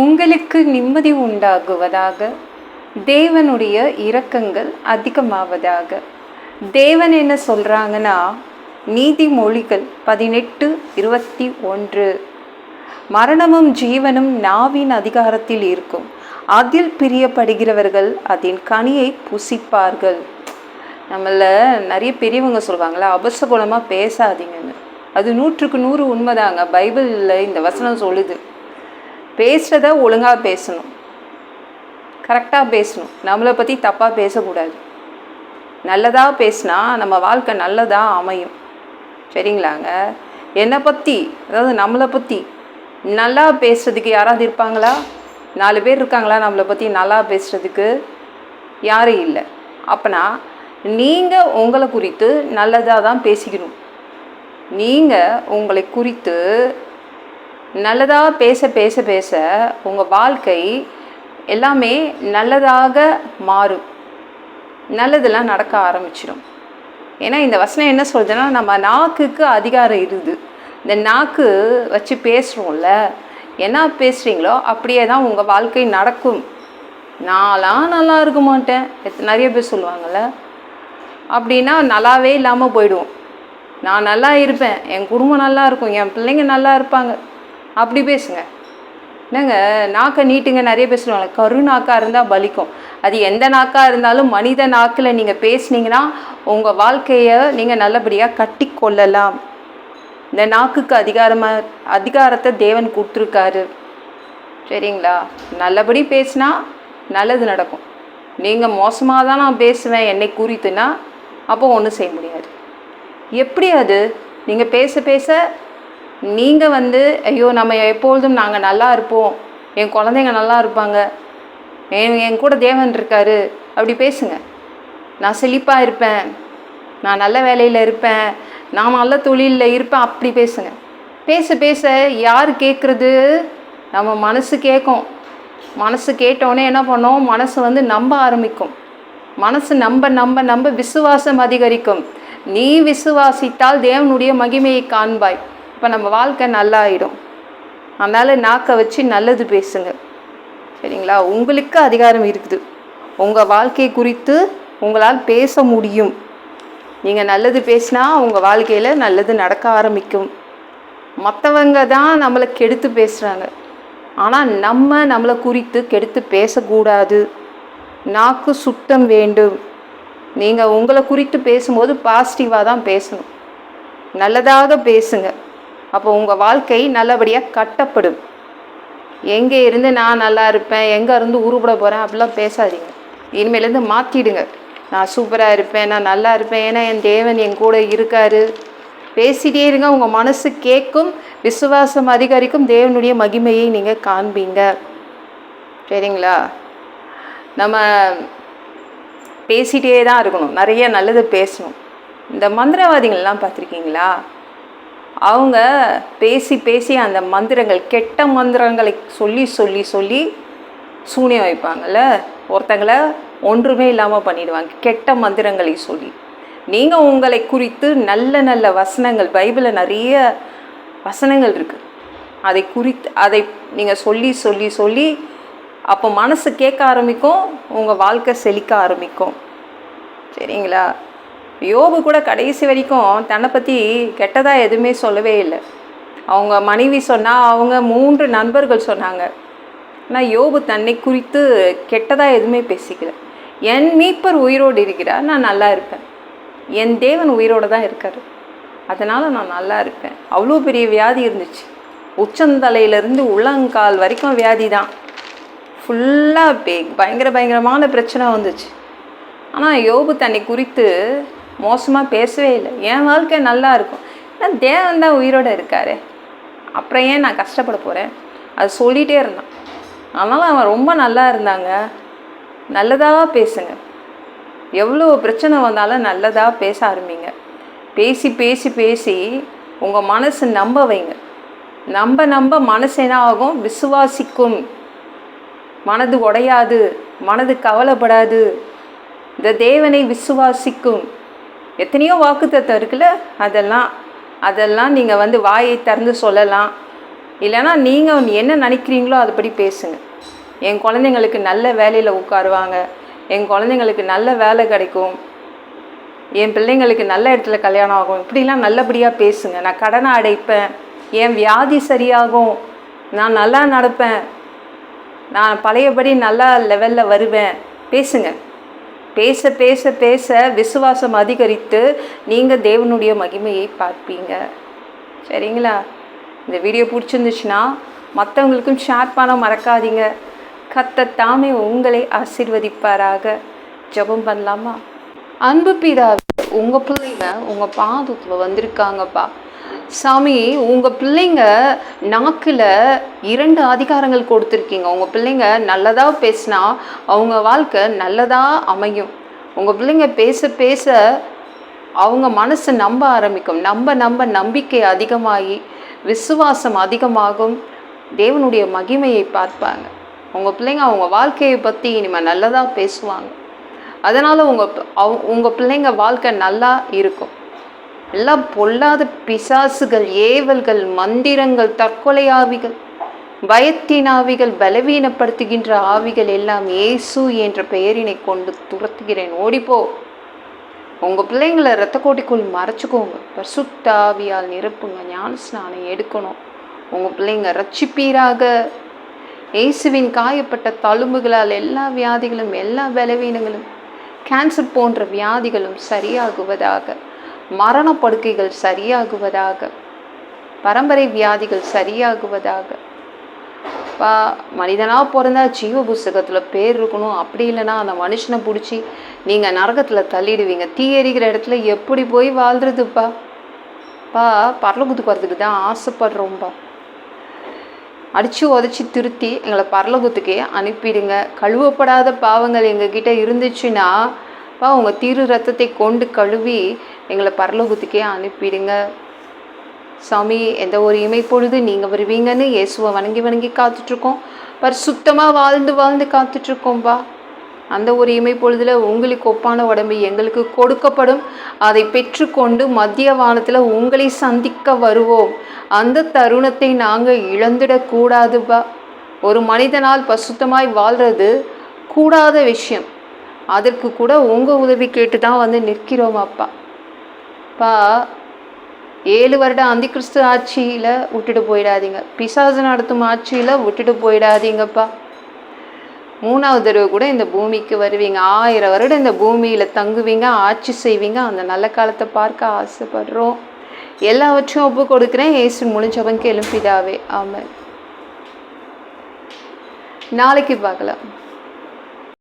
உங்களுக்கு நிம்மதி உண்டாகுவதாக. தேவனுடைய இரக்கங்கள் அதிகமாவதாக. தேவன் என்ன சொல்கிறாங்கன்னா, நீதிமொழிகள் 18:21, மரணமும் ஜீவனும் நாவின் அதிகாரத்தில் இருக்கும், அதில் பிரியப்படுகிறவர்கள் அதன் கனியை புசிப்பார்கள். நம்மள நிறைய பெரியவங்க சொல்லுவாங்களா, அபசகுணமாக பேசாதீங்கன்னு. அது 100க்கு 100 உண்மைதாங்க. பைபிளில் இந்த வசனம் சொல்லுது, பேசுகிறத ஒழுங்காக பேசணும், கரெக்டாக பேசணும், நம்மளை பற்றி தப்பாக பேசக்கூடாது. நல்லதாக பேசினா நம்ம வாழ்க்கை நல்லதாக அமையும். சரிங்களாங்க? என்னை பற்றி, அதாவது நம்மளை பற்றி நல்லா பேசுகிறதுக்கு யாராவது இருப்பாங்களா? 4 பேர் இருக்காங்களா நம்மளை பற்றி நல்லா பேசுகிறதுக்கு? யாரும் இல்லை. அப்போனா நீங்கள் உங்களை குறித்து நல்லதாக தான் பேசிக்கணும். நீங்கள் உங்களை குறித்து நல்லதாக பேச பேச பேச உங்கள் வாழ்க்கை எல்லாமே நல்லதாக மாறும், நல்லதெல்லாம் நடக்க ஆரம்பிச்சிடும். ஏன்னா இந்த வசனம் என்ன சொல்லுதுன்னா, நம்ம நாக்குக்கு அதிகாரம் இருக்குது. இந்த நாக்கு வச்சு பேசுகிறோம்ல, என்ன பேசுகிறீங்களோ அப்படியே தான் உங்கள் வாழ்க்கை நடக்கும். நான்லாம் நல்லா இருக்க மாட்டேன், நிறைய பேர் சொல்லுவாங்கள்ல, அப்படின்னா நல்லாவே இல்லாமல் போயிடுவோம். நான் நல்லா இருப்பேன், என் குடும்பம் நல்லா இருக்கும், என் பிள்ளைங்க நல்லா இருப்பாங்க, அப்படி பேசுங்க. என்னங்க நாக்கை நீட்டுங்க. நிறைய பேர் சொல்லுவாங்க, கரு நாக்காக இருந்தால் பலிக்கும். அது எந்த நாக்காக இருந்தாலும் மனித நாக்கில் நீங்கள் பேசுனீங்கன்னா உங்கள் வாழ்க்கையை நீங்கள் நல்லபடியாக கட்டி கொள்ளலாம். இந்த நாக்குக்கு அதிகாரத்தை தேவன் கொடுத்துருக்காரு. சரிங்களா? நல்லபடி பேசினா நல்லது நடக்கும். நீங்கள் மோசமாக தான் நான் பேசுவேன் என்னை குறித்துனா அப்போ ஒன்றும் செய்ய முடியாது. எப்படி அது? நீங்கள் பேச பேச நீங்கள் ஐயோ நம்ம எப்பொழுதும் நாங்கள் நல்லா இருப்போம், என் குழந்தைங்க நல்லா இருப்பாங்க, என் கூட தேவன் இருக்காரு, அப்படி பேசுங்க. நான் செழிப்பாக இருப்பேன், நான் நல்ல வேலையில் இருப்பேன், நான் நல்ல தொழிலில் இருப்பேன், அப்படி பேசுங்க. பேச பேச யார் கேட்குறது? நம்ம மனசு கேட்கும். மனசு கேட்டோடனே என்ன பண்ணோம்? மனசு நம்ப ஆரம்பிக்கும். மனசு நம்ப நம்ப நம்ப விசுவாசம் அதிகரிக்கும். நீ விசுவாசித்தால் தேவனுடைய மகிமையை காண்பாய். இப்போ நம்ம வாழ்க்கை நல்லா ஆகிடும். அதனால் நாக்கை வச்சு நல்லது பேசுங்க. சரிங்களா? உங்களுக்கு அதிகாரம் இருக்குது. உங்கள் வாழ்க்கை குறித்து உங்களால் பேச முடியும். நீங்கள் நல்லது பேசினா உங்கள் வாழ்க்கையில் நல்லது நடக்க ஆரம்பிக்கும். மற்றவங்க தான் நம்மளை கெடுத்து பேசுகிறாங்க, ஆனால் நம்மளை குறித்து கெடுத்து பேசக்கூடாது. நாக்கு சுத்தம் வேண்டும். நீங்கள் உங்களை குறித்து பேசும்போது பாசிட்டிவாக தான் பேசணும், நல்லதாக பேசுங்க. அப்போ உங்கள் வாழ்க்கை நல்லபடியாக கட்டப்படும். எங்கே இருந்து நான் நல்லா இருப்பேன், எங்கே இருந்து உருப்பட போகிறேன் அப்படிலாம் பேசாதீங்க. இனிமேலேருந்து மாற்றிடுங்க. நான் சூப்பராக இருப்பேன், நான் நல்லா இருப்பேன், ஏன்னா என் தேவன் என் கூட இருக்காரு. பேசிகிட்டே இருங்க. உங்கள் மனசு கேட்கும், விசுவாசம் அதிகரிக்கும், தேவனுடைய மகிமையை நீங்கள் காண்பீங்க. சரிங்களா? நம்ம பேசிகிட்டே தான் இருக்கணும், நிறைய நல்லது பேசணும். இந்த மந்திரவாதிகள்லாம் பார்த்துருக்கீங்களா? அவங்க பேசி பேசி அந்த மந்திரங்கள், கெட்ட மந்திரங்களை சொல்லி சொல்லி சொல்லி சூனியம் வைப்பாங்கள்ல, ஒருத்தங்களை ஒன்றுமே இல்லாமல் பண்ணிடுவாங்க, கெட்ட மந்திரங்களை சொல்லி. நீங்கள் உங்களை குறித்து நல்ல நல்ல வசனங்கள், பைபிளில் நிறைய வசனங்கள் இருக்குது, அதை நீங்கள் சொல்லி சொல்லி சொல்லி அப்போ மனசு கேட்க ஆரம்பிக்கும், உங்கள் வாழ்க்கை செழிக்க ஆரம்பிக்கும். சரிங்களா? யோபு கூட கடைசி வரைக்கும் தன்னை பற்றி கெட்டதாக எதுவுமே சொல்லவே இல்லை. அவங்க மனைவி சொன்னால், அவங்க 3 நண்பர்கள் சொன்னாங்க, ஆனால் யோபு தன்னை குறித்து கெட்டதாக எதுவுமே பேசிக்கல. என் மீட்பர் உயிரோடு இருக்கிறார், நான் நல்லா இருப்பேன், என் தேவன் உயிரோடு தான் இருக்கார், அதனால் நான் நல்லா இருப்பேன். அவ்வளோ பெரிய வியாதி இருந்துச்சு, உச்சந்தலையிலேருந்து உள்ளங்கால் வரைக்கும் வியாதி தான், ஃபுல்லாக பயங்கரமான பிரச்சனை வந்துச்சு. ஆனால் யோபு தன்னை குறித்து மோசமாக பேசவே இல்லை. என் வாழ்க்கை நல்லா இருக்கும், ஏன்னா தேவன் தான் உயிரோடு இருக்காரு, அப்புறம் ஏன் நான் கஷ்டப்பட போகிறேன், அது சொல்லிகிட்டே இருந்தான். அதனால் அவன் ரொம்ப நல்லா இருந்தாங்க. நல்லதாக பேசுங்க. எவ்வளோ பிரச்சனை வந்தாலும் நல்லதாக பேச ஆரம்பிங்க. பேசி பேசி பேசி உங்கள் மனசு நம்ப வைங்க. நம்ப மனசு என்ன ஆகும்? விசுவாசிக்கும். மனது உடையாது, மனது கவலைப்படாது, இந்த தேவனை விசுவாசிக்கும். எத்தனையோ வாக்குத்தத்தம் இருக்குல்ல, அதெல்லாம் நீங்கள் வாயை திறந்து சொல்லலாம். இல்லைன்னா நீங்கள் என்ன நினைக்கிறீங்களோ அதுபடி பேசுங்க. என் குழந்தைங்களுக்கு நல்ல வேலையில் உட்காருவாங்க, என் குழந்தைங்களுக்கு நல்ல வேலை கிடைக்கும், என் பிள்ளைங்களுக்கு நல்ல இடத்துல கல்யாணம் ஆகும், இப்படிலாம் நல்லபடியாக பேசுங்க. நான் கடனை அடைப்பேன், என் வியாதி சரியாகும், நான் நல்லா நடப்பேன், நான் பழையபடி நல்லா லெவலில் வருவேன். பேசுங்க. பேச பேச பேச விசுவாசம் அதிகரித்து நீங்கள் தேவனுடைய மகிமையை பார்ப்பீங்க. சரிங்களா? இந்த வீடியோ பிடிச்சிருந்துச்சுன்னா மற்றவங்களுக்கும் ஷேர் பண்ண மறக்காதீங்க. கர்த்தர் தாமே உங்களை ஆசீர்வதிப்பாராக. ஜெபம் பண்ணலாமா? அன்பு பிதாவே, உங்கள் பிள்ளைங்க உங்கள் பாதத்தில் வந்திருக்காங்கப்பா. சாமி, உங்கள் பிள்ளைங்க நாக்கில் 2 அதிகாரங்கள் கொடுத்துருக்கீங்க. உங்கள் பிள்ளைங்க நல்லதாக பேசினா அவங்க வாழ்க்கை நல்லதாக அமையும். உங்கள் பிள்ளைங்க பேச பேச அவங்க மனசு நம்ப ஆரம்பிக்கும். நம்ப நம்பிக்கை அதிகமாகி விசுவாசம் அதிகமாகும். தேவனுடைய மகிமையை பார்ப்பாங்க. உங்கள் பிள்ளைங்க அவங்க வாழ்க்கையை பற்றி இனிமேல் நல்லதாக பேசுவாங்க. அதனால் உங்கள் பிள்ளைங்க வாழ்க்கை நல்லா இருக்கும். எல்லாம் பொல்லாத பிசாசுகள், ஏவல்கள், மந்திரங்கள், தற்கொலை ஆவிகள், பயத்தின் ஆவிகள், பலவீனப்படுத்துகின்ற ஆவிகள் எல்லாம் இயேசு என்ற பெயரினை கொண்டு துரத்துகிறேன். ஓடிப்போ. உங்கள் பிள்ளைங்களை இரத்த கோட்டிக்குள் மறைச்சிக்கோங்க. பரிசுத்த ஆவியால் நிரப்புங்க. ஞான ஸ்நானம் எடுக்கணும். உங்கள் பிள்ளைங்க ரட்சிப்பீராக. இயேசுவின் காயப்பட்ட தழும்புகளால் எல்லா வியாதிகளும், எல்லா பலவீனங்களும், கேன்சர் போன்ற வியாதிகளும் சரியாகுவதாக. மரணப்படுக்கைகள் சரியாகுவதாக. பரம்பரை வியாதிகள் சரியாகுவதாக. மனிதனாக பிறந்தா ஜீவ புஸ்தகத்தில் பேர் இருக்கணும். அப்படி இல்லைன்னா அந்த மனுஷனை பிடிச்சி நீங்கள் நரகத்தில் தள்ளிடுவீங்க. தீ எரிகிற இடத்துல எப்படி போய் வாழ்கிறதுப்பா? பரலோகத்துக்கு வரதுக்கு தான் ஆசைப்படுறோம்ப்பா. அடித்து உதச்சி திருத்தி எங்களை பரலோகத்துக்கே அனுப்பிடுங்க. கழுவப்படாத பாவங்கள் எங்ககிட்ட இருந்துச்சுன்னா உங்கள் திரு ரத்தத்தை கொண்டு கழுவி எங்களை பரலோகத்துக்கே அனுப்பிடுங்க. சாமி, எந்த ஒரு இமைப்பொழுது நீங்கள் வருவீங்கன்னு இயேசுவை வணங்கி காத்துட்ருக்கோம். பரிசுத்தமாக வாழ்ந்து காத்துட்ருக்கோம்பா. அந்த ஒரு இமைப்பொழுதில் உங்களுக்கு ஒப்பான உடம்பு எங்களுக்கு கொடுக்கப்படும். அதை பெற்றுக்கொண்டு மத்திய வானத்தில் உங்களை சந்திக்க வருவோம். அந்த தருணத்தை நாங்கள் இழந்துடக்கூடாதுப்பா. ஒரு மனிதனால் பரிசுத்தமாய் வாழ்கிறது கூடாத விஷயம். அதற்கு கூட உங்கள் உதவி கேட்டு தான் நிற்கிறோம் அப்பா. 7 வருட அந்தி கிறிஸ்து ஆட்சியில் விட்டுட்டு போயிடாதீங்க. பிசாசு நடத்தும் ஆட்சியில் விட்டுட்டு போயிடாதீங்கப்பா. 3வது தடவை கூட இந்த பூமிக்கு வருவீங்க. 1000 வருடம் இந்த பூமியில் தங்குவீங்க, ஆட்சி செய்வீங்க. அந்த நல்ல காலத்தை பார்க்க ஆசைப்படுறோம். எல்லாவற்றையும் ஒப்பு கொடுக்குறேன். இயேசு முடிஞ்சவங்க எழுப்பிதாவே. ஆமென். நாளைக்கு பார்க்கலாம்.